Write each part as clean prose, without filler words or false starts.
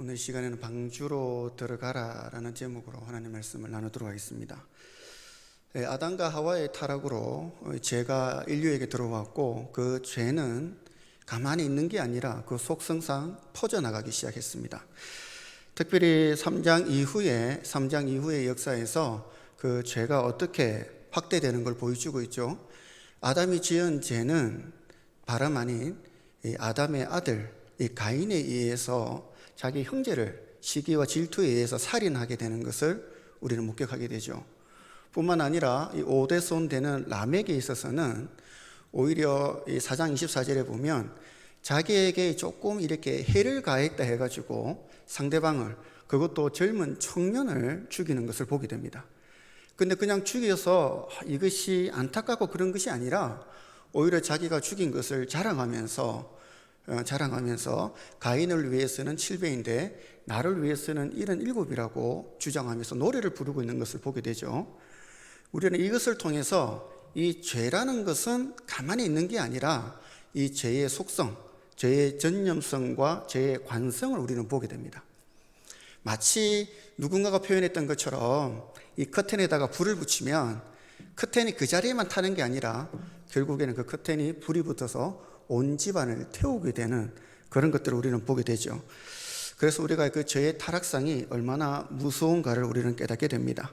오늘 시간에는 방주로 들어가라 라는 제목으로 하나님의 말씀을 나누도록 하겠습니다. 아담과 하와의 타락으로 죄가 인류에게 들어왔고, 그 죄는 가만히 있는 게 아니라 그 속성상 퍼져나가기 시작했습니다. 특별히 3장 이후의 역사에서 그 죄가 어떻게 확대되는 걸 보여주고 있죠. 아담이 지은 죄는 바람 아닌 아담의 아들 가인에 의해서 자기 형제를 시기와 질투에 의해서 살인하게 되는 것을 우리는 목격하게 되죠. 뿐만 아니라 이 오대손 되는 라멕에 있어서는 오히려 이 4장 24절에 보면 자기에게 조금 이렇게 해를 가했다 해가지고 상대방을, 그것도 젊은 청년을 죽이는 것을 보게 됩니다. 근데 그냥 죽여서 이것이 안타깝고 그런 것이 아니라 오히려 자기가 죽인 것을 자랑하면서 가인을 위해서는 7배인데 나를 위해서는 77이라고 주장하면서 노래를 부르고 있는 것을 보게 되죠. 우리는 이것을 통해서 이 죄라는 것은 가만히 있는 게 아니라 이 죄의 속성, 죄의 전념성과 죄의 관성을 우리는 보게 됩니다. 마치 누군가가 표현했던 것처럼 이 커튼에다가 불을 붙이면 커튼이 그 자리에만 타는 게 아니라 결국에는 그 커튼이 불이 붙어서 온 집안을 태우게 되는 그런 것들을 우리는 보게 되죠. 그래서 우리가 그 죄의 타락상이 얼마나 무서운가를 우리는 깨닫게 됩니다.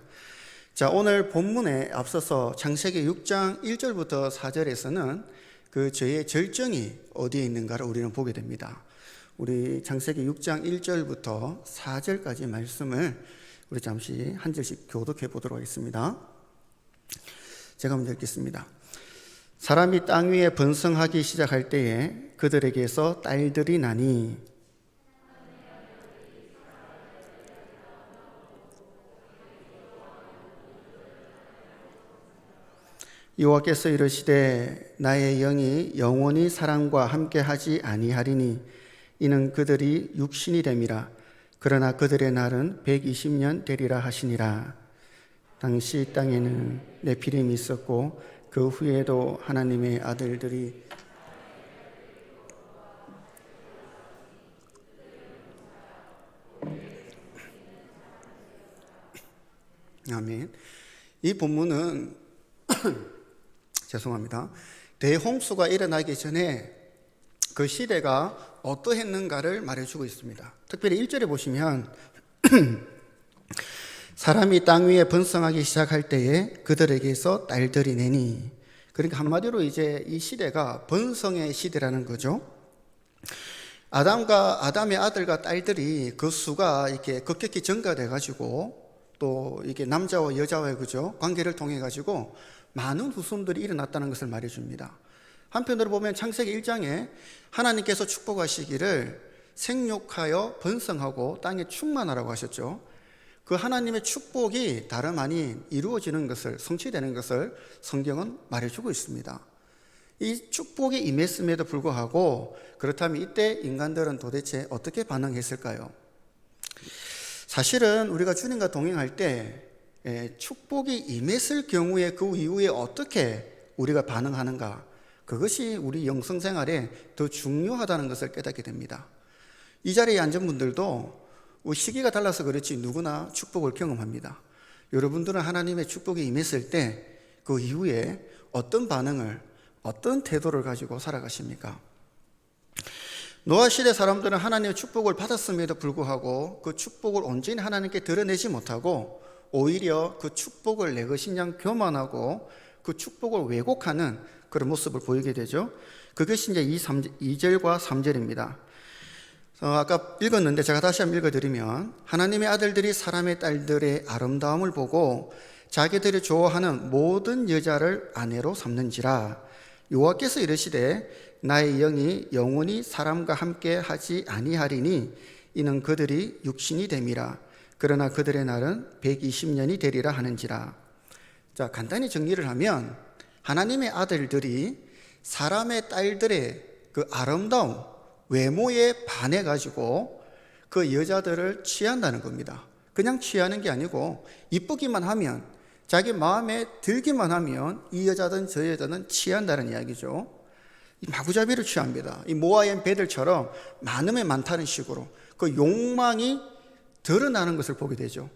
자, 오늘 본문에 앞서서 창세기 6장 1절부터 4절에서는 그 죄의 절정이 어디에 있는가를 우리는 보게 됩니다. 우리 창세기 6장 1절부터 4절까지 말씀을 우리 잠시 한 절씩 교독해 보도록 하겠습니다. 제가 먼저 읽겠습니다. 사람이 땅 위에 번성하기 시작할 때에 그들에게서 딸들이 나니 여호와께서 이르시되 나의 영이 영원히 사람과 함께하지 아니하리니 이는 그들이 육신이 됨이라. 그러나 그들의 날은 120년 되리라 하시니라. 당시 땅에는 네피림이 있었고 그 후에도 하나님의 아들들이 아멘. 이 본문은 죄송합니다. 대홍수가 일어나기 전에 그 시대가 어떠했는가를 말해주고 있습니다. 특별히 1절에 보시면 사람이 땅 위에 번성하기 시작할 때에 그들에게서 딸들이 내니, 그러니까 한마디로 이제 이 시대가 번성의 시대라는 거죠. 아담의 아들과 딸들이 그 수가 이렇게 급격히 증가돼 가지고 또 이게 남자와 여자와의 그죠 관계를 통해 가지고 많은 후손들이 일어났다는 것을 말해 줍니다. 한편으로 보면 창세기 1장에 하나님께서 축복하시기를 생육하여 번성하고 땅에 충만하라고 하셨죠. 그 하나님의 축복이 다름 아닌 이루어지는 것을, 성취되는 것을 성경은 말해주고 있습니다. 이 축복이 임했음에도 불구하고 그렇다면 이때 인간들은 도대체 어떻게 반응했을까요? 사실은 우리가 주님과 동행할 때 축복이 임했을 경우에 그 이후에 어떻게 우리가 반응하는가, 그것이 우리 영성생활에 더 중요하다는 것을 깨닫게 됩니다. 이 자리에 앉은 분들도 시기가 달라서 그렇지 누구나 축복을 경험합니다. 여러분들은 하나님의 축복이 임했을 때 그 이후에 어떤 반응을, 어떤 태도를 가지고 살아가십니까? 노아 시대 사람들은 하나님의 축복을 받았음에도 불구하고 그 축복을 온전히 하나님께 드러내지 못하고 오히려 그 축복을 내 것인 양 교만하고 그 축복을 왜곡하는 그런 모습을 보이게 되죠. 그것이 이제 2절과 3절입니다. 아까 읽었는데 제가 다시 한번 읽어드리면, 하나님의 아들들이 사람의 딸들의 아름다움을 보고 자기들이 좋아하는 모든 여자를 아내로 삼는지라. 여호와께서 이르시되 나의 영이 영원히 사람과 함께 하지 아니하리니 이는 그들이 육신이 됨이라. 그러나 그들의 날은 120년이 되리라 하는지라. 자, 간단히 정리를 하면 하나님의 아들들이 사람의 딸들의 그 아름다움, 외모에 반해가지고 그 여자들을 취한다는 겁니다. 그냥 취하는 게 아니고 이쁘기만 하면, 자기 마음에 들기만 하면 이 여자든 저 여자든 취한다는 이야기죠. 마구잡이를 취합니다. 이 모아엔 배들처럼 많으면 많다는 식으로 그 욕망이 드러나는 것을 보게 되죠.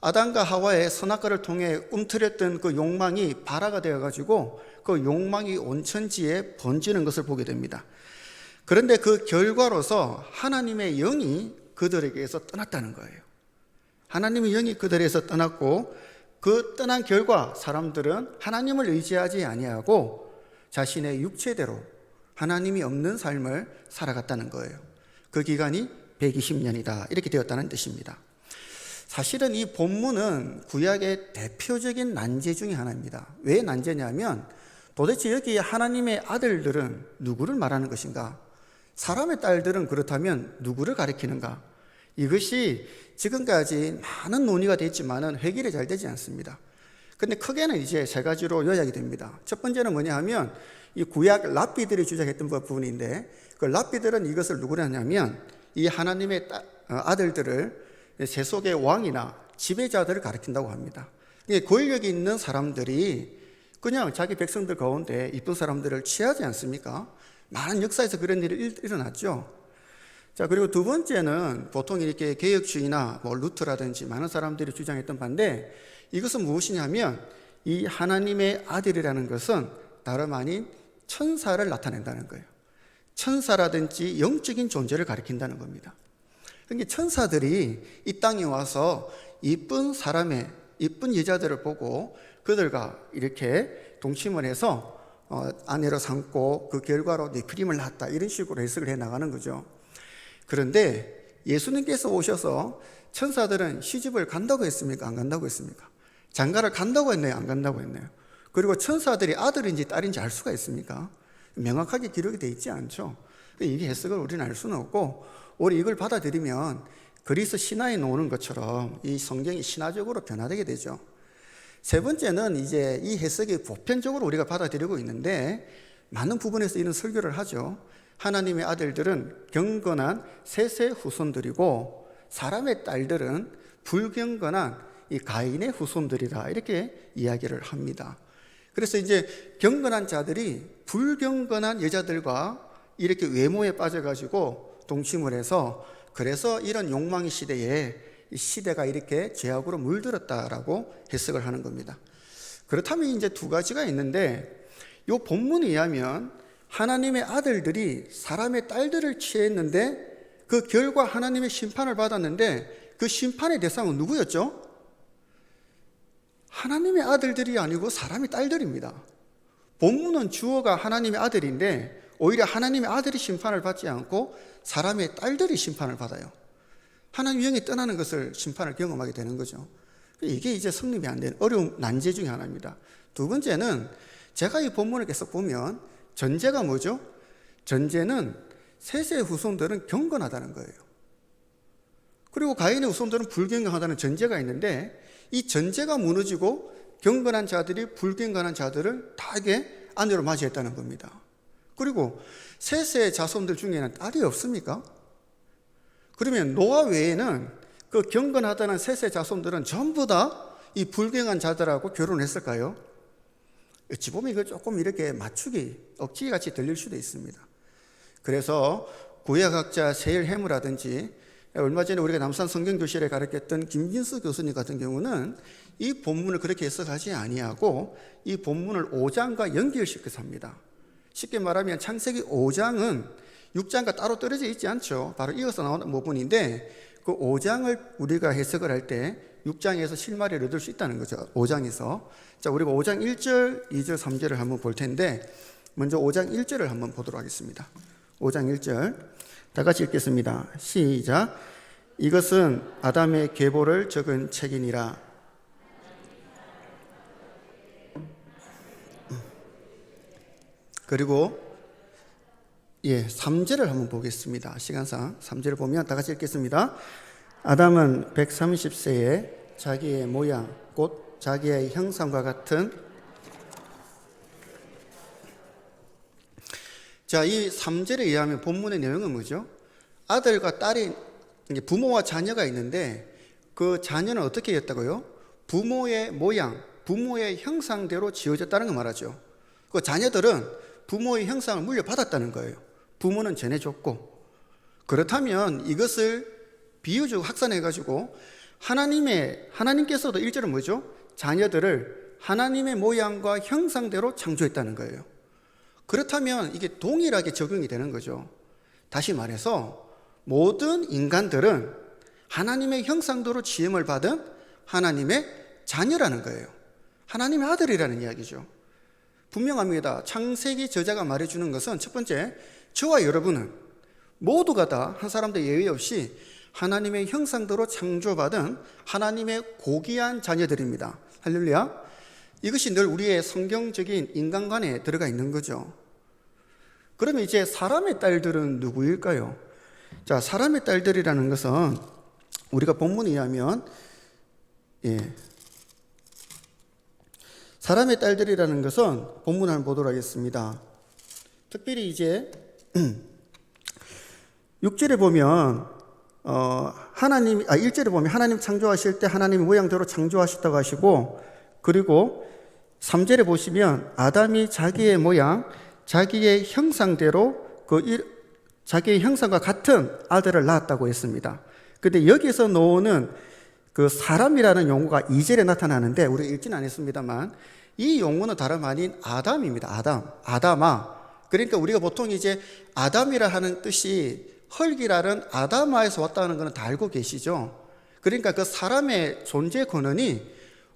아담과 하와의 선악과를 통해 움트렸던 그 욕망이 발화가 되어가지고 그 욕망이 온천지에 번지는 것을 보게 됩니다. 그런데 그 결과로서 하나님의 영이 그들에게서 떠났다는 거예요. 하나님의 영이 그들에게서 떠났고 그 떠난 결과 사람들은 하나님을 의지하지 아니하고 자신의 육체대로 하나님이 없는 삶을 살아갔다는 거예요. 그 기간이 120년이다 이렇게 되었다는 뜻입니다. 사실은 이 본문은 구약의 대표적인 난제 중에 하나입니다. 왜 난제냐면 도대체 여기 하나님의 아들들은 누구를 말하는 것인가? 사람의 딸들은 그렇다면 누구를 가리키는가? 이것이 지금까지 많은 논의가 됐지만은 해결이 잘 되지 않습니다. 근데 크게는 이제 세 가지로 요약이 됩니다. 첫 번째는 뭐냐 하면 이 구약 랍비들이 주장했던 부분인데 그 랍비들은 이것을 누구를 하냐면 이 하나님의 아들들을 세속의 왕이나 지배자들을 가리킨다고 합니다. 권력이 있는 사람들이 그냥 자기 백성들 가운데 이쁜 사람들을 취하지 않습니까? 많은 역사에서 그런 일이 일어났죠. 자, 그리고 두 번째는 보통 이렇게 개혁주의나 루터라든지 많은 사람들이 주장했던 바인데 이것은 무엇이냐면 이 하나님의 아들이라는 것은 다름 아닌 천사를 나타낸다는 거예요. 천사라든지 영적인 존재를 가리킨다는 겁니다. 그러니까 천사들이 이 땅에 와서 이쁜 사람의 이쁜 여자들을 보고 그들과 이렇게 동침을 해서 아내로 삼고 그 결과로 네피림을 낳았다 이런 식으로 해석을 해 나가는 거죠. 그런데 예수님께서 오셔서 천사들은 시집을 간다고 했습니까? 안 간다고 했습니까? 장가를 간다고 했나요? 안 간다고 했나요? 그리고 천사들이 아들인지 딸인지 알 수가 있습니까? 명확하게 기록이 되어 있지 않죠. 이게 해석을 우리는 알 수는 없고 우리 이걸 받아들이면 그리스 신화에 나오는 것처럼 이 성경이 신화적으로 변화되게 되죠. 세 번째는 이제 이 해석이 보편적으로 우리가 받아들이고 있는데 많은 부분에서 이런 설교를 하죠. 하나님의 아들들은 경건한 셋의 후손들이고 사람의 딸들은 불경건한 이 가인의 후손들이다 이렇게 이야기를 합니다. 그래서 이제 경건한 자들이 불경건한 여자들과 이렇게 외모에 빠져가지고 동침을 해서 그래서 이런 욕망의 시대에 이 시대가 이렇게 죄악으로 물들었다라고 해석을 하는 겁니다. 그렇다면 이제 두 가지가 있는데 이 본문에 의하면 하나님의 아들들이 사람의 딸들을 취했는데 그 결과 하나님의 심판을 받았는데 그 심판의 대상은 누구였죠? 하나님의 아들들이 아니고 사람의 딸들입니다. 본문은 주어가 하나님의 아들인데 오히려 하나님의 아들이 심판을 받지 않고 사람의 딸들이 심판을 받아요. 하나님의 영이 떠나는 것을 심판을 경험하게 되는 거죠. 이게 이제 성립이 안 되는 어려운 난제 중에 하나입니다. 두 번째는 제가 이 본문을 계속 보면 전제가 뭐죠? 전제는 셋의 후손들은 경건하다는 거예요. 그리고 가인의 후손들은 불경건하다는 전제가 있는데 이 전제가 무너지고 경건한 자들이 불경건한 자들을 다하게 아내로 맞이했다는 겁니다. 그리고 셋의 자손들 중에는 딸이 없습니까? 그러면 노아 외에는 그 경건하다는 셋의 자손들은 전부 다 이 불경한 자들하고 결혼했을까요? 어찌 보면 이거 조금 이렇게 맞추기, 억지기 같이 들릴 수도 있습니다. 그래서 구약학자 세일 해무라든지 얼마 전에 우리가 남산 성경교실에 가르쳤던 김진수 교수님 같은 경우는 이 본문을 그렇게 해석하지 아니하고 이 본문을 5장과 연결시켜서 합니다. 쉽게 말하면 창세기 5장은 6장과 따로 떨어져 있지 않죠. 바로 이어서 나오는 부분인데 그 5장을 우리가 해석을 할 때 6장에서 실마리를 얻을 수 있다는 거죠. 5장에서. 자, 우리가 5장 1절, 2절, 3절을 한번 볼 텐데 먼저 5장 1절을 한번 보도록 하겠습니다. 5장 1절 다 같이 읽겠습니다. 시작. 이것은 아담의 계보를 적은 책이니라. 그리고 3절을 한번 보겠습니다. 시간상 3절을 보면 다 같이 읽겠습니다. 아담은 130세에 자기의 모양 곧 자기의 형상과 같은 자, 이 3절에 의하면 본문의 내용은 뭐죠? 아들과 딸이 부모와 자녀가 있는데 그 자녀는 어떻게 했다고요? 부모의 모양, 부모의 형상대로 지어졌다는 걸 말하죠. 그 자녀들은 부모의 형상을 물려받았다는 거예요. 부모는 전해줬고. 그렇다면 이것을 비유적으로 확산해가지고 하나님께서도 1절은 뭐죠? 자녀들을 하나님의 모양과 형상대로 창조했다는 거예요. 그렇다면 이게 동일하게 적용이 되는 거죠. 다시 말해서 모든 인간들은 하나님의 형상대로 지음을 받은 하나님의 자녀라는 거예요. 하나님의 아들이라는 이야기죠. 분명합니다. 창세기 저자가 말해주는 것은 첫 번째, 저와 여러분은 모두가 다 한 사람도 예외 없이 하나님의 형상대로 창조받은 하나님의 고귀한 자녀들입니다. 할렐루야. 이것이 늘 우리의 성경적인 인간관에 들어가 있는 거죠. 그러면 이제 사람의 딸들은 누구일까요? 자, 사람의 딸들이라는 것은 우리가 본문에 의하면 사람의 딸들이라는 것은 본문을 한번 보도록 하겠습니다. 특별히 이제 6절에 보면 1절에 보면 하나님 창조하실 때 하나님 모양대로 창조하셨다고 하시고, 그리고 3절에 보시면 아담이 자기의 모양, 자기의 형상대로 자기의 형상과 같은 아들을 낳았다고 했습니다. 근데 여기서 나오는 그 사람이라는 용어가 2절에 나타나는데 우리가 읽지는 않았습니다만 이 용어는 다름 아닌 아담입니다. 아담아. 그러니까 우리가 보통 이제 아담이라 하는 뜻이 헐기라는 아담아에서 왔다는 것은 다 알고 계시죠. 그러니까 그 사람의 존재 근원이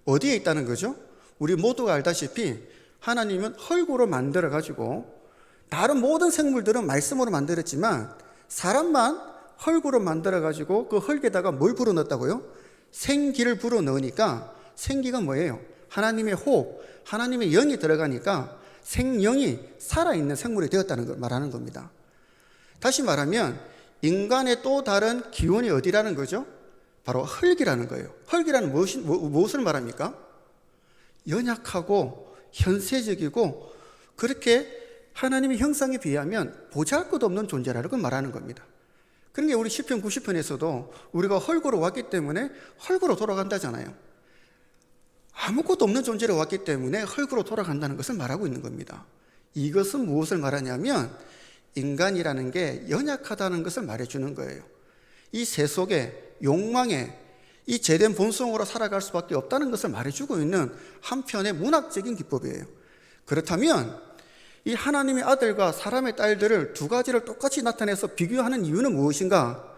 어디에 있다는 거죠? 우리 모두가 알다시피 하나님은 헐구로 만들어 가지고 다른 모든 생물들은 말씀으로 만들었지만 사람만 헐구로 만들어 가지고 그 헐게다가 뭘 불어넣었다고요? 생기를 불어넣으니까 생기가 뭐예요? 하나님의 호흡, 하나님의 영이 들어가니까 생명이 살아있는 생물이 되었다는 걸 말하는 겁니다. 다시 말하면 인간의 또 다른 기원이 어디라는 거죠? 바로 흙이라는 거예요. 흙이라는 무엇을 말합니까? 연약하고 현세적이고 그렇게 하나님의 형상에 비하면 보잘것없는 존재라는 걸 말하는 겁니다. 그러니까 우리 시편 90편에서도 우리가 흙으로 왔기 때문에 흙으로 돌아간다잖아요. 아무것도 없는 존재로 왔기 때문에 흙으로 돌아간다는 것을 말하고 있는 겁니다. 이것은 무엇을 말하냐면 인간이라는 게 연약하다는 것을 말해주는 거예요. 이 세속에 욕망에 이 죄된 본성으로 살아갈 수밖에 없다는 것을 말해주고 있는 한편의 문학적인 기법이에요. 그렇다면 이 하나님의 아들과 사람의 딸들을 두 가지를 똑같이 나타내서 비교하는 이유는 무엇인가?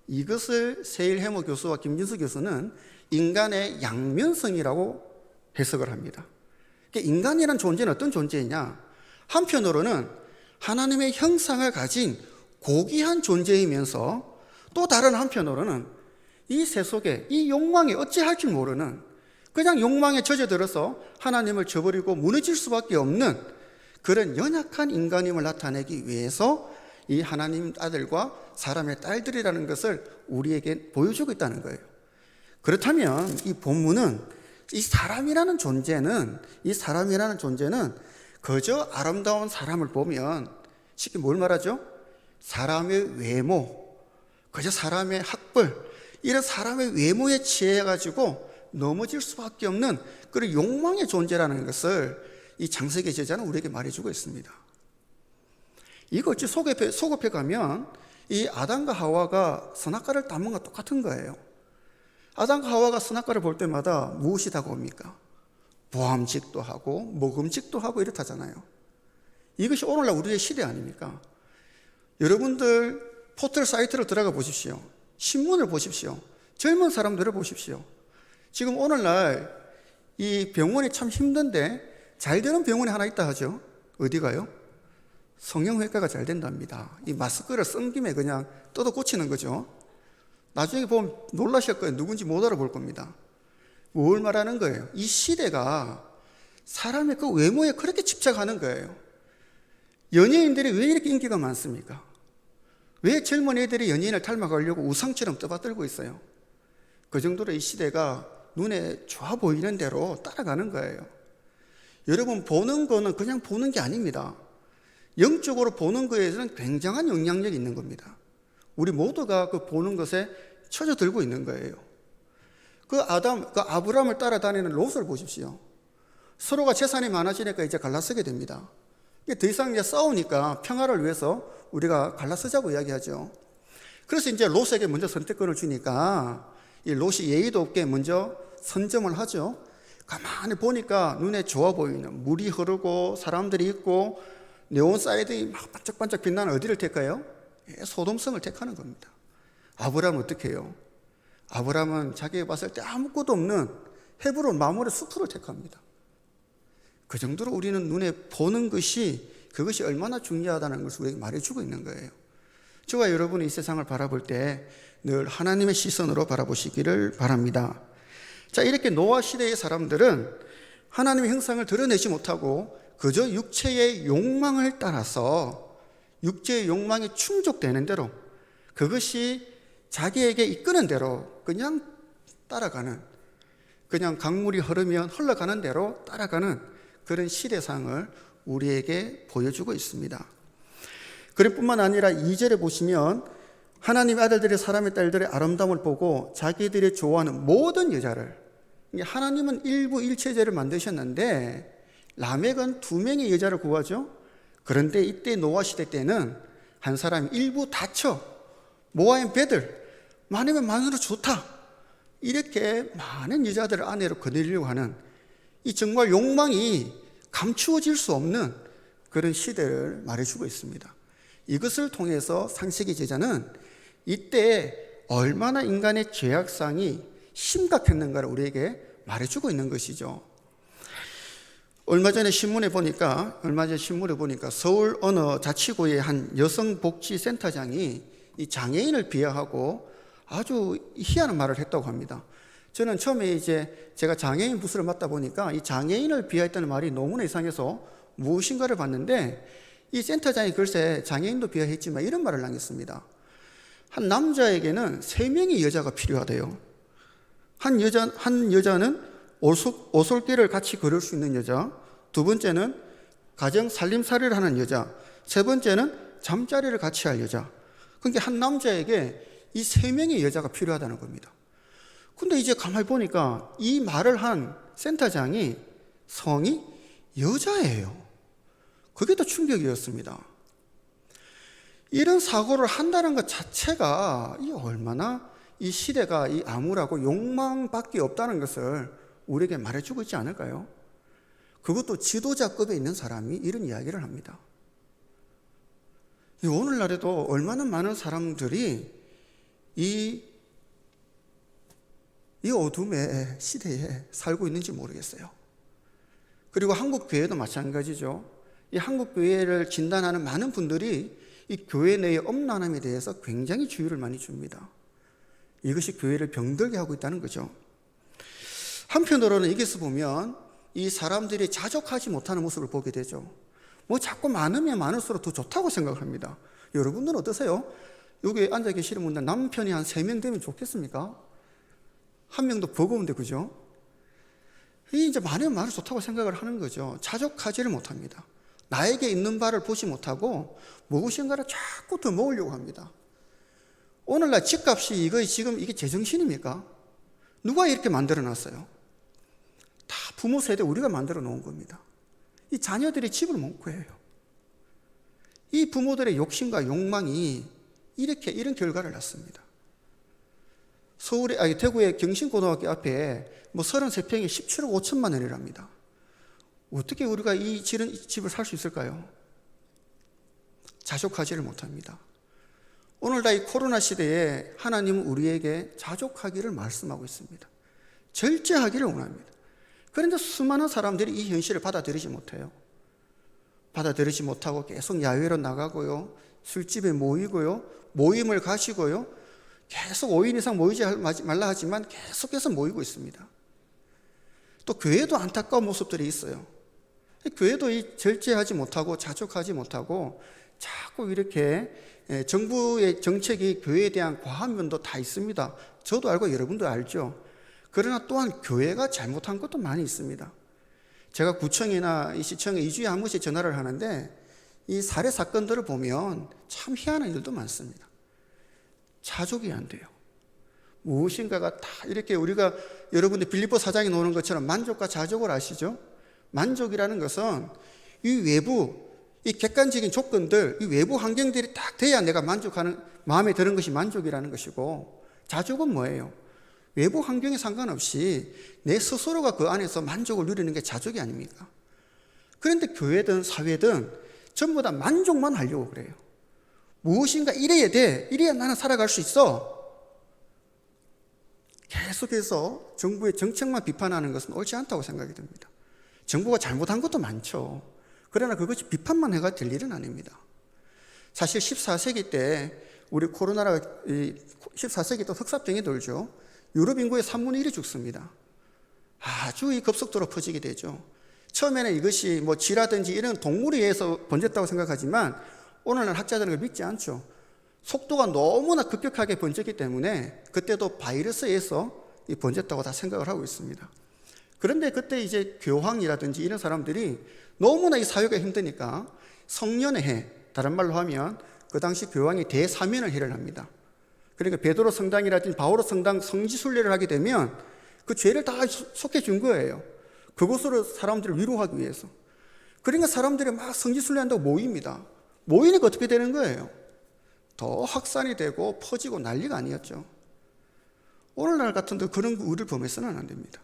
이것을 세일해머 교수와 김진수 교수는 인간의 양면성이라고 해석을 합니다. 그러니까 인간이라는 존재는 어떤 존재이냐? 한편으로는 하나님의 형상을 가진 고귀한 존재이면서 또 다른 한편으로는 이 세속에 이 욕망에 어찌할 줄 모르는 그냥 욕망에 젖어들어서 하나님을 저버리고 무너질 수밖에 없는 그런 연약한 인간임을 나타내기 위해서 이 하나님 아들과 사람의 딸들이라는 것을 우리에게 보여주고 있다는 거예요. 그렇다면 이 본문은 이 사람이라는 존재는 그저 아름다운 사람을 보면 쉽게 뭘 말하죠? 사람의 외모, 그저 사람의 학벌, 이런 사람의 외모에 취해가지고 넘어질 수밖에 없는 그런 욕망의 존재라는 것을 이 창세기 제자는 우리에게 말해주고 있습니다. 이거 어찌 속업해 가면 이 아담과 하와가 선악과를 따먹은 것 똑같은 거예요. 아담과 하와가 선악과를 볼 때마다 무엇이 다가옵니까? 보암직도 하고 먹음직도 하고 이렇다잖아요. 이것이 오늘날 우리의 시대 아닙니까? 여러분들 포털 사이트를 들어가 보십시오. 신문을 보십시오. 젊은 사람들을 보십시오. 지금 오늘날 이 병원이 참 힘든데 잘 되는 병원이 하나 있다 하죠. 어디가요? 성형외과가 잘 된답니다. 이 마스크를 쓴 김에 그냥 뜯어 고치는 거죠. 나중에 보면 놀라실 거예요. 누군지 못 알아볼 겁니다. 뭘 말하는 거예요? 이 시대가 사람의 그 외모에 그렇게 집착하는 거예요. 연예인들이 왜 이렇게 인기가 많습니까? 왜 젊은 애들이 연예인을 닮아가려고 우상처럼 떠받들고 있어요? 그 정도로 이 시대가 눈에 좋아 보이는 대로 따라가는 거예요. 여러분, 보는 거는 그냥 보는 게 아닙니다. 영적으로 보는 거에서는 굉장한 영향력이 있는 겁니다. 우리 모두가 그 보는 것에 처져들고 있는 거예요. 그 아브라함을 따라다니는 롯을 보십시오. 서로가 재산이 많아지니까 이제 갈라서게 됩니다. 더 이상 이제 싸우니까 평화를 위해서 우리가 갈라서자고 이야기하죠. 그래서 이제 롯에게 먼저 선택권을 주니까 이 롯이 예의도 없게 먼저 선점을 하죠. 가만히 보니까 눈에 좋아 보이는 물이 흐르고 사람들이 있고 네온 사이드이 막 반짝반짝 빛나는 어디를 택해요? 소돔성을 택하는 겁니다. 아브라함은 어떻게 해요? 아브라함은 자기가 봤을 때 아무것도 없는 헤브론 마물의 숲을 택합니다. 그 정도로 우리는 눈에 보는 것이 그것이 얼마나 중요하다는 것을 우리에게 말해주고 있는 거예요. 저와 여러분이 이 세상을 바라볼 때 늘 하나님의 시선으로 바라보시기를 바랍니다. 자, 이렇게 노아 시대의 사람들은 하나님의 형상을 드러내지 못하고 그저 육체의 욕망을 따라서 육체의 욕망이 충족되는 대로 그것이 자기에게 이끄는 대로 그냥 따라가는, 그냥 강물이 흐르면 흘러가는 대로 따라가는 그런 시대상을 우리에게 보여주고 있습니다. 그뿐만 아니라 2절에 보시면 하나님의 아들들이 사람의 딸들의 아름다움을 보고 자기들이 좋아하는 모든 여자를, 하나님은 일부 일체제를 만드셨는데 라멕은 2명의 여자를 구하죠. 그런데 이때 노아 시대 때는 한 사람이 일부 다쳐 모아인 배들 많으면 많을수록 좋다, 이렇게 많은 여자들을 아내로 거느리려고 하는 이 정말 욕망이 감추어질 수 없는 그런 시대를 말해주고 있습니다. 이것을 통해서 창세기 제자는 이때 얼마나 인간의 죄악상이 심각했는가를 우리에게 말해주고 있는 것이죠. 얼마 전에 신문에 보니까 서울 어느 자치구의 한 여성복지센터장이 이 장애인을 비하하고 아주 희한한 말을 했다고 합니다. 저는 처음에 제가 장애인 부스를 맡다 보니까 이 장애인을 비하했다는 말이 너무나 이상해서 무엇인가를 봤는데 이 센터장이 글쎄 장애인도 비하했지만 이런 말을 남겼습니다. 한 남자에게는 3명의 여자가 필요하대요. 한 여자는 오솔길을 같이 걸을 수 있는 여자, 2번째는 가정 살림살이를 하는 여자, 3번째는 잠자리를 같이 할 여자. 그러니까 한 남자에게 이 3명의 여자가 필요하다는 겁니다. 근데 이제 가만히 보니까 이 말을 한 센터장이 성이 여자예요. 그게 더 충격이었습니다. 이런 사고를 한다는 것 자체가 이 얼마나 이 시대가 이 암울하고 욕망밖에 없다는 것을 우리에게 말해주고 있지 않을까요? 그것도 지도자급에 있는 사람이 이런 이야기를 합니다. 오늘날에도 얼마나 많은 사람들이 이 어둠의 시대에 살고 있는지 모르겠어요. 그리고 한국 교회도 마찬가지죠. 이 한국 교회를 진단하는 많은 분들이 이 교회 내의 엄란함에 대해서 굉장히 주의를 많이 줍니다. 이것이 교회를 병들게 하고 있다는 거죠. 한편으로는 여기서 보면 이 사람들이 자족하지 못하는 모습을 보게 되죠. 자꾸 많으면 많을수록 더 좋다고 생각합니다. 여러분들은 어떠세요? 여기 앉아 계시는 분들 남편이 한 3명 되면 좋겠습니까? 한 명도 버거운데, 그죠? 이제 많으면 많을수록 좋다고 생각을 하는 거죠. 자족하지를 못합니다. 나에게 있는 바를 보지 못하고 무엇인가를 자꾸 더 모으려고 합니다. 오늘날 집값이 지금 이게 제정신입니까? 누가 이렇게 만들어 놨어요? 다 부모 세대 우리가 만들어 놓은 겁니다. 이 자녀들이 집을 못 구해요. 이 부모들의 욕심과 욕망이 이런 결과를 낳습니다. 대구의 경신고등학교 앞에 33평에 17억 5천만 원이랍니다. 어떻게 우리가 이 집을 살 수 있을까요? 자족하지를 못합니다. 오늘 이 코로나 시대에 하나님은 우리에게 자족하기를 말씀하고 있습니다. 절제하기를 원합니다. 그런데 수많은 사람들이 이 현실을 받아들이지 못해요. 받아들이지 못하고 계속 야외로 나가고요, 술집에 모이고요, 모임을 가시고요, 계속 5인 이상 모이지 말라 하지만 계속해서 모이고 있습니다. 또 교회도 안타까운 모습들이 있어요. 교회도 절제하지 못하고 자족하지 못하고 자꾸 이렇게 정부의 정책이 교회에 대한 과한 면도 다 있습니다. 저도 알고 여러분도 알죠. 그러나 또한 교회가 잘못한 것도 많이 있습니다. 제가 구청이나 이 시청에 2주에 한 번씩 전화를 하는데 이 살해 사건들을 보면 참 희한한 일도 많습니다. 자족이 안 돼요. 무엇인가가 다 이렇게 우리가 여러분들 빌립보 4장에 나오는 것처럼 만족과 자족을 아시죠? 만족이라는 것은 이 외부 이 객관적인 조건들, 이 외부 환경들이 딱 돼야 내가 만족하는, 마음에 드는 것이 만족이라는 것이고, 자족은 뭐예요? 외부 환경에 상관없이 내 스스로가 그 안에서 만족을 누리는 게 자족이 아닙니까? 그런데 교회든 사회든 전부 다 만족만 하려고 그래요. 무엇인가 이래야 돼. 이래야 나는 살아갈 수 있어. 계속해서 정부의 정책만 비판하는 것은 옳지 않다고 생각이 듭니다. 정부가 잘못한 것도 많죠. 그러나 그것이 비판만 해가 될 일은 아닙니다. 사실 14세기 때 우리 코로나가 14세기 또 흑사병이 돌죠. 유럽 인구의 3분의 1이 죽습니다. 아주 이 급속도로 퍼지게 되죠. 처음에는 이것이 뭐 쥐라든지 이런 동물에 의해서 번졌다고 생각하지만 오늘날 학자들은 그걸 믿지 않죠. 속도가 너무나 급격하게 번졌기 때문에 그때도 바이러스에 의해서 번졌다고 다 생각을 하고 있습니다. 그런데 그때 이제 교황이라든지 이런 사람들이 너무나 이 사회가 힘드니까 성년의 해, 다른 말로 하면 그 당시 교황이 대사면을 해를 합니다. 그러니까 베드로 성당이라든지 바오로 성당 성지순례를 하게 되면 그 죄를 다 속해 준 거예요. 그곳으로 사람들을 위로하기 위해서. 그러니까 사람들이 막 성지순례한다고 모입니다. 모이니까 어떻게 되는 거예요? 더 확산이 되고 퍼지고 난리가 아니었죠. 오늘날 같은데 그런 우리를 범해서는 안 됩니다.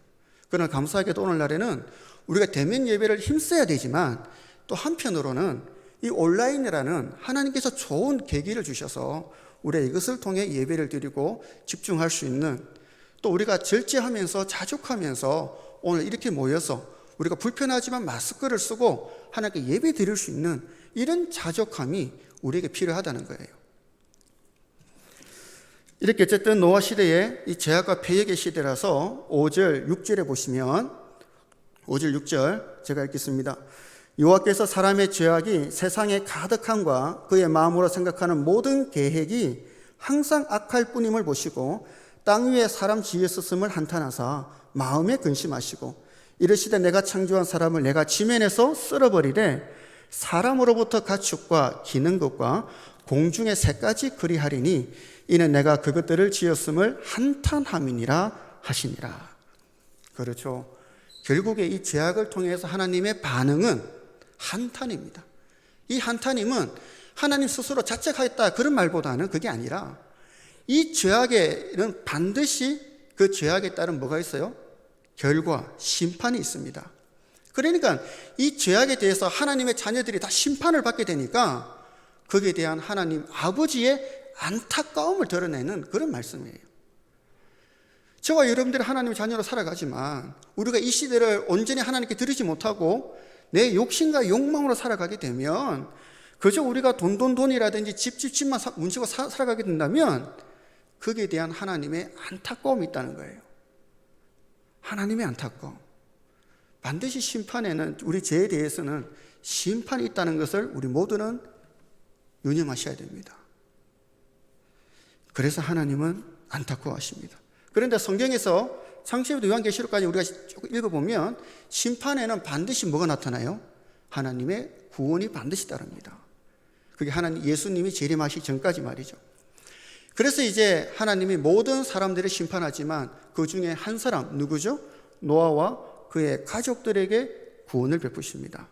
그러나 감사하게도 오늘날에는 우리가 대면 예배를 힘써야 되지만 또 한편으로는 이 온라인이라는 하나님께서 좋은 계기를 주셔서 우리가 이것을 통해 예배를 드리고 집중할 수 있는, 또 우리가 절제하면서 자족하면서 오늘 이렇게 모여서 우리가 불편하지만 마스크를 쓰고 하나님께 예배 드릴 수 있는 이런 자족함이 우리에게 필요하다는 거예요. 이렇게 어쨌든 노아 시대에 이 죄악과 패역의 시대라서 5절 6절에 보시면 5절 6절 제가 읽겠습니다. 여호와께서 사람의 죄악이 세상에 가득함과 그의 마음으로 생각하는 모든 계획이 항상 악할 뿐임을 보시고 땅 위에 사람 지으셨음을 한탄하사 마음에 근심하시고 이르시되 내가 창조한 사람을 내가 지면에서 쓸어버리되 사람으로부터 가축과 기는 것과 공중의 새까지 그리하리니 이는 내가 그것들을 지었음을 한탄함이니라 하시니라. 그렇죠. 결국에 이 죄악을 통해서 하나님의 반응은 한탄입니다. 이 한탄임은 하나님 스스로 자책하였다 그런 말보다는 그게 아니라 이 죄악에는 반드시 그 죄악에 따른 뭐가 있어요? 결과, 심판이 있습니다. 그러니까 이 죄악에 대해서 하나님의 자녀들이 다 심판을 받게 되니까 거기에 대한 하나님 아버지의 안타까움을 드러내는 그런 말씀이에요. 저와 여러분들이 하나님의 자녀로 살아가지만 우리가 이 시대를 온전히 하나님께 드리지 못하고 내 욕심과 욕망으로 살아가게 되면 그저 우리가 돈이라든지 집만 뭉치고 살아가게 된다면 거기에 대한 하나님의 안타까움이 있다는 거예요. 하나님의 안타까움. 반드시 심판에는, 우리 죄에 대해서는 심판이 있다는 것을 우리 모두는 유념하셔야 됩니다. 그래서 하나님은 안타까워하십니다. 그런데 성경에서 창세기부터 요한계시록까지 우리가 조금 읽어보면 심판에는 반드시 뭐가 나타나요? 하나님의 구원이 반드시 따릅니다. 그게 하나님 예수님이 재림하시기 전까지 말이죠. 그래서 이제 하나님이 모든 사람들을 심판하지만 그 중에 한 사람 누구죠? 노아와 그의 가족들에게 구원을 베푸십니다.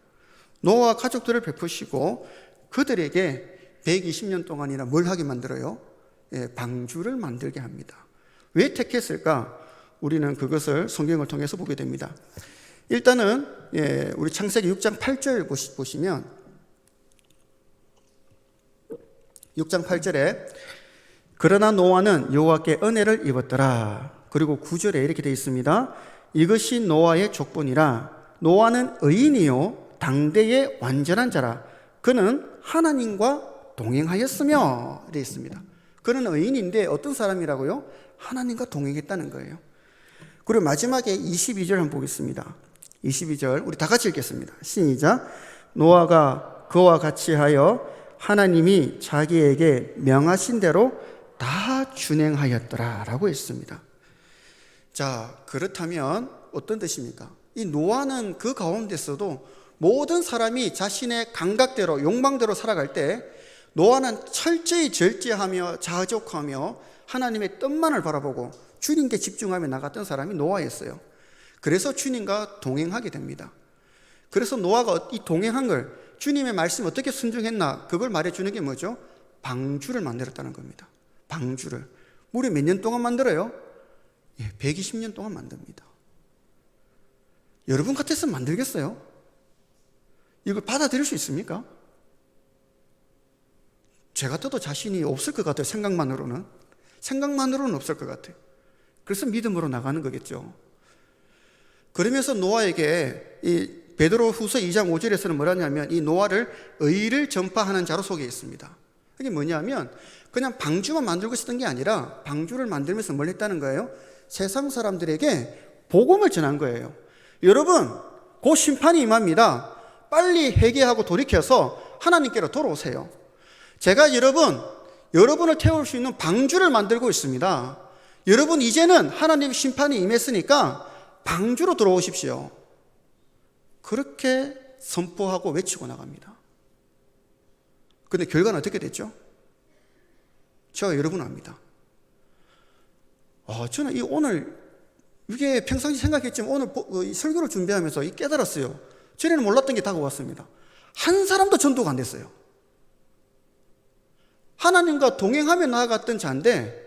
노아와 가족들을 베푸시고 그들에게 120년 동안이나 뭘 하게 만들어요? 방주를 만들게 합니다. 왜 택했을까? 우리는 그것을 성경을 통해서 보게 됩니다. 일단은 우리 창세기 6장 8절 보시면 6장 8절에 그러나 노아는 여호와께 은혜를 입었더라. 그리고 9절에 이렇게 되어 있습니다. 이것이 노아의 족보니라. 노아는 의인이요 당대의 완전한 자라. 그는 하나님과 동행하였으며 되어 있습니다. 그는 의인인데 어떤 사람이라고요? 하나님과 동행했다는 거예요. 그리고 마지막에 22절 한번 보겠습니다. 22절 우리 다 같이 읽겠습니다. 시작. 노아가 그와 같이 하여 하나님이 자기에게 명하신 대로 다 준행하였더라 라고 했습니다. 자, 그렇다면 어떤 뜻입니까? 이 노아는 그 가운데서도 모든 사람이 자신의 감각대로 욕망대로 살아갈 때 노아는 철저히 절제하며 자족하며 하나님의 뜻만을 바라보고 주님께 집중하며 나갔던 사람이 노아였어요. 그래서 주님과 동행하게 됩니다. 그래서 노아가 이 동행한 걸 주님의 말씀이 어떻게 순종했나 그걸 말해주는 게 뭐죠? 방주를 만들었다는 겁니다. 방주를. 무려 몇 년 동안 만들어요? 120년 동안 만듭니다. 여러분 같았으면 만들겠어요? 이걸 받아들일 수 있습니까? 제 같아도 자신이 없을 것 같아요. 생각만으로는 없을 것 같아요. 그래서 믿음으로 나가는 거겠죠. 그러면서 노아에게 이 베드로 후서 2장 5절에서는 뭐라냐면 이 노아를 의를 전파하는 자로 소개했습니다. 이게 뭐냐면 그냥 방주만 만들고 있었던 게 아니라 방주를 만들면서 뭘 했다는 거예요? 세상 사람들에게 복음을 전한 거예요. 여러분, 곧 심판이 임합니다. 빨리 회개하고 돌이켜서 하나님께로 돌아오세요. 제가 여러분을 태울 수 있는 방주를 만들고 있습니다. 여러분 이제는 하나님의 심판이 임했으니까 방주로 들어오십시오. 그렇게 선포하고 외치고 나갑니다. 그런데 결과는 어떻게 됐죠? 제가 여러분 압니다. 저는 오늘 이게 평상시 생각했지만 오늘 설교를 준비하면서 깨달았어요. 전에는 몰랐던 게 다가왔습니다. 한 사람도 전도가 안 됐어요. 하나님과 동행하며 나아갔던 자인데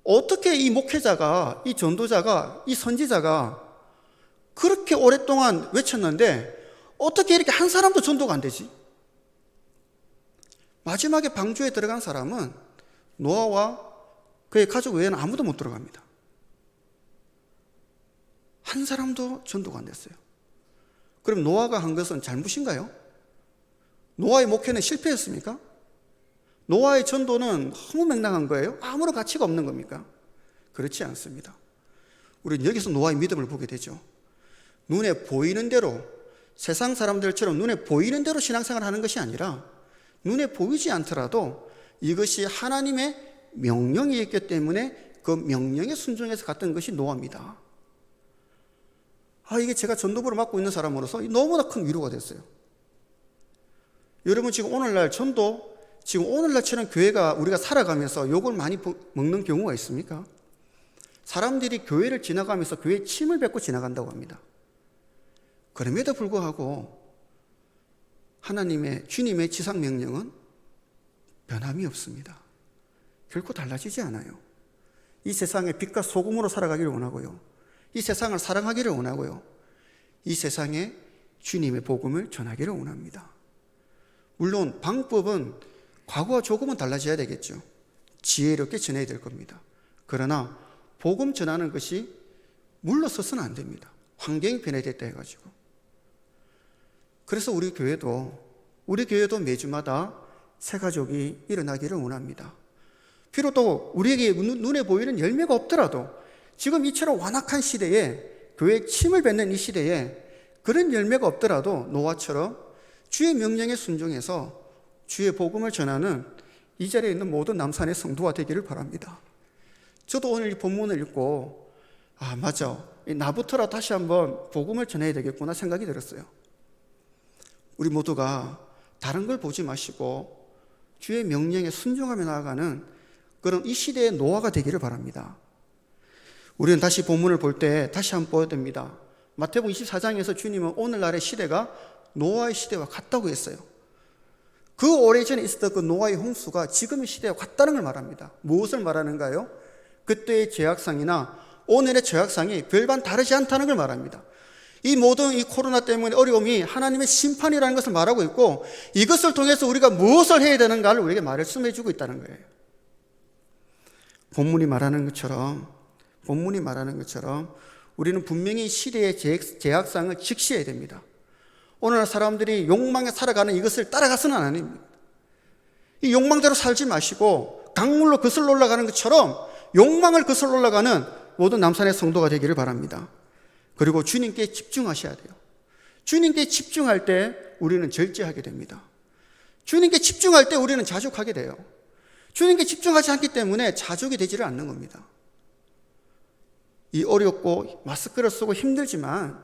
어떻게 이 목회자가, 이 전도자가, 이 선지자가 그렇게 오랫동안 외쳤는데 어떻게 이렇게 한 사람도 전도가 안 되지? 마지막에 방주에 들어간 사람은 노아와 그의 가족 외에는 아무도 못 들어갑니다. 한 사람도 전도가 안 됐어요. 그럼 노아가 한 것은 잘못인가요? 노아의 목회는 실패했습니까? 노아의 전도는 허무맹랑한 거예요? 아무런 가치가 없는 겁니까? 그렇지 않습니다. 우리는 여기서 노아의 믿음을 보게 되죠. 눈에 보이는 대로, 세상 사람들처럼 눈에 보이는 대로 신앙생활을 하는 것이 아니라 눈에 보이지 않더라도 이것이 하나님의 명령이었기 때문에 그 명령에 순종해서 갔던 것이 노아입니다. 이게 제가 전도부를 맡고 있는 사람으로서 너무나 큰 위로가 됐어요. 여러분 지금 오늘날처럼 교회가 우리가 살아가면서 욕을 많이 먹는 경우가 있습니까? 사람들이 교회를 지나가면서 교회에 침을 뱉고 지나간다고 합니다. 그럼에도 불구하고 주님의 지상명령은 변함이 없습니다. 결코 달라지지 않아요. 이 세상에 빛과 소금으로 살아가기를 원하고요. 이 세상을 사랑하기를 원하고요. 이 세상에 주님의 복음을 전하기를 원합니다. 물론 방법은 과거와 조금은 달라져야 되겠죠. 지혜롭게 전해야 될 겁니다. 그러나 복음 전하는 것이 물러서서는 안 됩니다. 환경이 변해됐다 해가지고. 그래서 우리 교회도 매주마다 새 가족이 일어나기를 원합니다. 비록 또 우리에게 눈에 보이는 열매가 없더라도 지금 이처럼 완악한 시대에 교회에 침을 뱉는 이 시대에 그런 열매가 없더라도 노아처럼 주의 명령에 순종해서 주의 복음을 전하는 이 자리에 있는 모든 남산의 성도가 되기를 바랍니다. 저도 오늘 이 본문을 읽고 맞아, 나부터라도 다시 한번 복음을 전해야 되겠구나 생각이 들었어요. 우리 모두가 다른 걸 보지 마시고 주의 명령에 순종하며 나아가는 그런 이 시대의 노아가 되기를 바랍니다. 우리는 다시 본문을 볼 때 다시 한번 보아야 됩니다. 마태복음 24장에서 주님은 오늘날의 시대가 노아의 시대와 같다고 했어요. 그 오래전에 있었던 그 노아의 홍수가 지금의 시대와 같다는 걸 말합니다. 무엇을 말하는가요? 그때의 죄악상이나 오늘의 죄악상이 별반 다르지 않다는 걸 말합니다. 이 모든 이 코로나 때문에 어려움이 하나님의 심판이라는 것을 말하고 있고 이것을 통해서 우리가 무엇을 해야 되는가를 우리에게 말씀해 주고 있다는 거예요. 본문이 말하는 것처럼 우리는 분명히 시대의 죄악상을 직시해야 됩니다. 오늘날 사람들이 욕망에 살아가는 이것을 따라가서는 안 됩니다. 이 욕망대로 살지 마시고 강물로 거슬러 올라가는 것처럼 욕망을 거슬러 올라가는 모든 남산의 성도가 되기를 바랍니다. 그리고 주님께 집중하셔야 돼요. 주님께 집중할 때 우리는 절제하게 됩니다. 주님께 집중할 때 우리는 자족하게 돼요. 주님께 집중하지 않기 때문에 자족이 되지를 않는 겁니다. 이 어렵고 마스크를 쓰고 힘들지만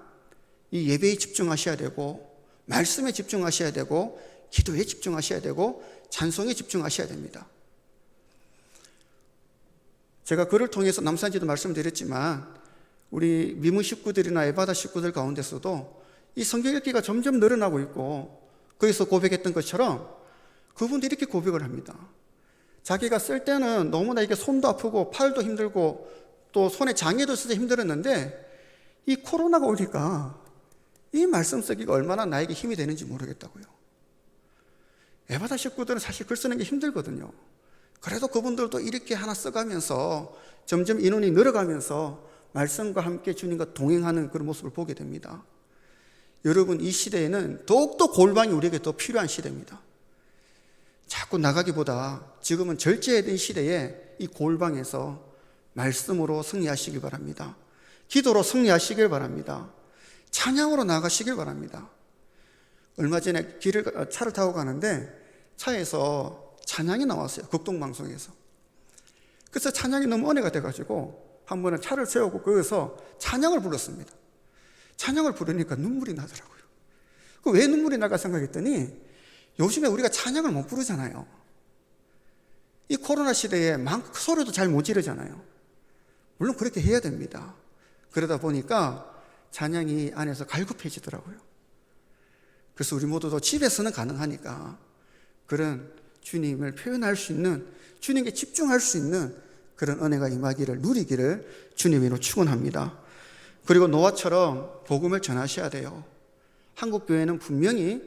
이 예배에 집중하셔야 되고 말씀에 집중하셔야 되고 기도에 집중하셔야 되고 찬송에 집중하셔야 됩니다. 제가 그를 통해서 남산지도 말씀드렸지만 우리 미문 식구들이나 에바다 식구들 가운데서도 이 성경 읽기가 점점 늘어나고 있고 거기서 고백했던 것처럼 그분도 이렇게 고백을 합니다. 자기가 쓸 때는 너무나 이게 손도 아프고 팔도 힘들고 또 손에 장애도 있어서 힘들었는데 이 코로나가 오니까 이 말씀 쓰기가 얼마나 나에게 힘이 되는지 모르겠다고요. 에바다 식구들은 사실 글 쓰는 게 힘들거든요. 그래도 그분들도 이렇게 하나 써가면서 점점 인원이 늘어가면서 말씀과 함께 주님과 동행하는 그런 모습을 보게 됩니다. 여러분, 이 시대에는 더욱더 골방이 우리에게 더 필요한 시대입니다. 자꾸 나가기보다 지금은 절제해야 될 시대에 이 골방에서 말씀으로 승리하시길 바랍니다. 기도로 승리하시길 바랍니다. 찬양으로 나가시길 바랍니다. 얼마 전에 차를 타고 가는데 차에서 찬양이 나왔어요. 극동방송에서. 그래서 찬양이 너무 은혜가 돼가지고 한 번은 차를 세우고 거기서 찬양을 불렀습니다. 찬양을 부르니까 눈물이 나더라고요. 왜 눈물이 날까 생각했더니 요즘에 우리가 찬양을 못 부르잖아요. 이 코로나 시대에 소리도 잘 못 지르잖아요. 물론 그렇게 해야 됩니다. 그러다 보니까 찬양이 안에서 갈급해지더라고요. 그래서 우리 모두도 집에서는 가능하니까 그런 주님을 표현할 수 있는, 주님께 집중할 수 있는 그런 은혜가 임하기를, 누리기를 주님으로 축원합니다. 그리고 노아처럼 복음을 전하셔야 돼요. 한국 교회는 분명히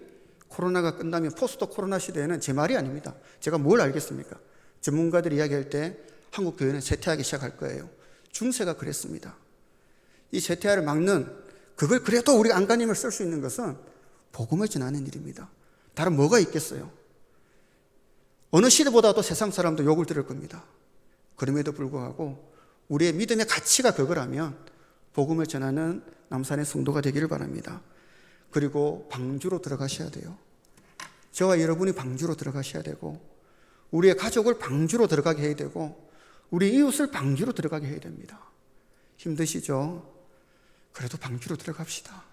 코로나가 끝나면 포스트 코로나 시대에는 제 말이 아닙니다. 제가 뭘 알겠습니까? 전문가들이 이야기할 때 한국 교회는 쇠퇴하기 시작할 거예요. 중세가 그랬습니다. 이 쇠퇴를 막는, 그걸 그래도 우리가 안간힘을 쓸 수 있는 것은 복음을 전하는 일입니다. 다른 뭐가 있겠어요? 어느 시대보다도 세상 사람도 욕을 들을 겁니다. 그럼에도 불구하고 우리의 믿음의 가치가 그거라면 복음을 전하는 남산의 성도가 되기를 바랍니다. 그리고 방주로 들어가셔야 돼요. 저와 여러분이 방주로 들어가셔야 되고, 우리의 가족을 방주로 들어가게 해야 되고, 우리 이웃을 방주로 들어가게 해야 됩니다. 힘드시죠? 그래도 방주로 들어갑시다.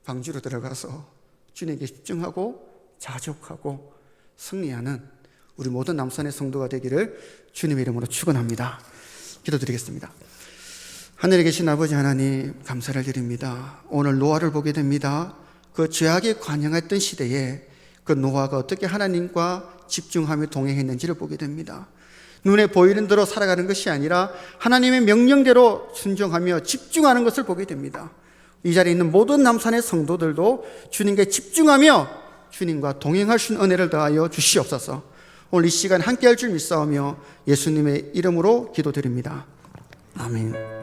방주로 들어가서 주님께 집중하고 자족하고 승리하는 우리 모든 남산의 성도가 되기를 주님의 이름으로 축원합니다. 기도드리겠습니다. 하늘에 계신 아버지 하나님, 감사를 드립니다. 오늘 노아를 보게 됩니다. 그 죄악에 관영했던 시대에 그 노아가 어떻게 하나님과 집중하며 동행했는지를 보게 됩니다. 눈에 보이는 대로 살아가는 것이 아니라 하나님의 명령대로 순종하며 집중하는 것을 보게 됩니다. 이 자리에 있는 모든 남산의 성도들도 주님께 집중하며 주님과 동행할 수 있는 은혜를 더하여 주시옵소서. 오늘 이 시간 함께할 줄 믿사오며 예수님의 이름으로 기도드립니다. 아멘.